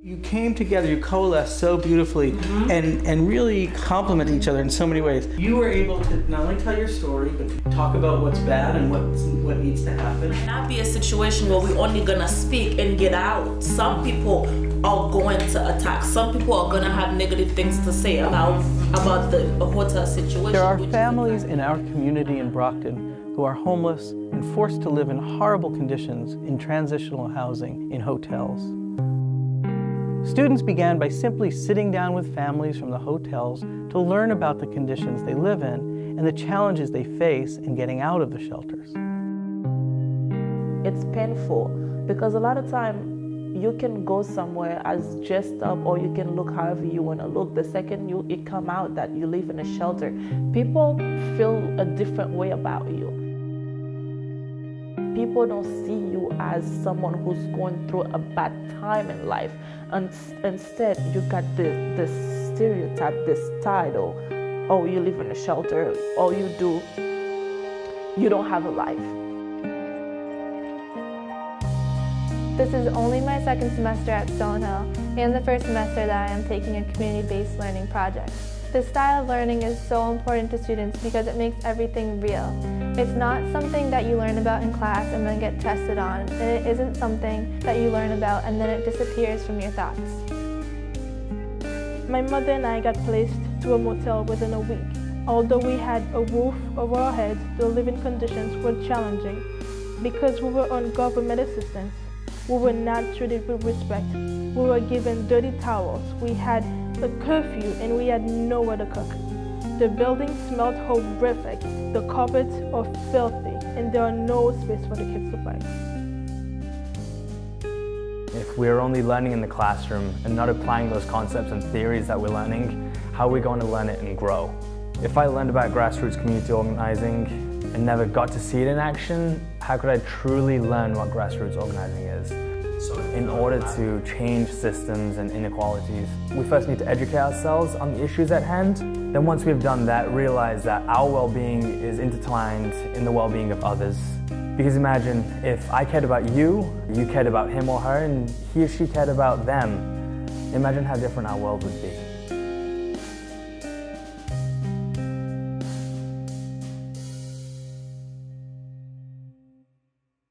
You came together, you coalesced so beautifully and really complement each other in so many ways. You were able to not only tell your story, but to talk about what's bad and what needs to happen. It might not be a situation where we're only gonna speak and get out. Some people are going to attack. Some people are gonna have negative things to say about the hotel situation. There are families in our community in Brockton who are homeless and forced to live in horrible conditions in transitional housing in hotels. Students began by simply sitting down with families from the hotels to learn about the conditions they live in and the challenges they face in getting out of the shelters. It's painful because a lot of time you can go somewhere as dressed up or you can look however you want to look. The second it come out that you live in a shelter, people feel a different way about you. People don't see you as someone who's going through a bad time in life. And instead, you got this stereotype, this title. Oh, you live in a shelter. All you do, you don't have a life. This is only my second semester at Stonehill and the first semester that I am taking a community-based learning project. This style of learning is so important to students because it makes everything real. It's not something that you learn about in class and then get tested on, and it isn't something that you learn about and then it disappears from your thoughts. My mother and I got placed to a motel within a week. Although we had a roof over our heads, the living conditions were challenging. Because we were on government assistance, we were not treated with respect. We were given dirty towels. We had a curfew and we had nowhere to cook. The building smelled horrific. The carpets are filthy and there are no space for the kids to play. If we're only learning in the classroom and not applying those concepts and theories that we're learning, how are we going to learn it and grow? If I learned about grassroots community organizing and never got to see it in action, how could I truly learn what grassroots organizing is? So in order to change systems and inequalities, we first need to educate ourselves on the issues at hand. Then once we've done that, realize that our well-being is intertwined in the well-being of others. Because imagine if I cared about you, you cared about him or her, and he or she cared about them. Imagine how different our world would be.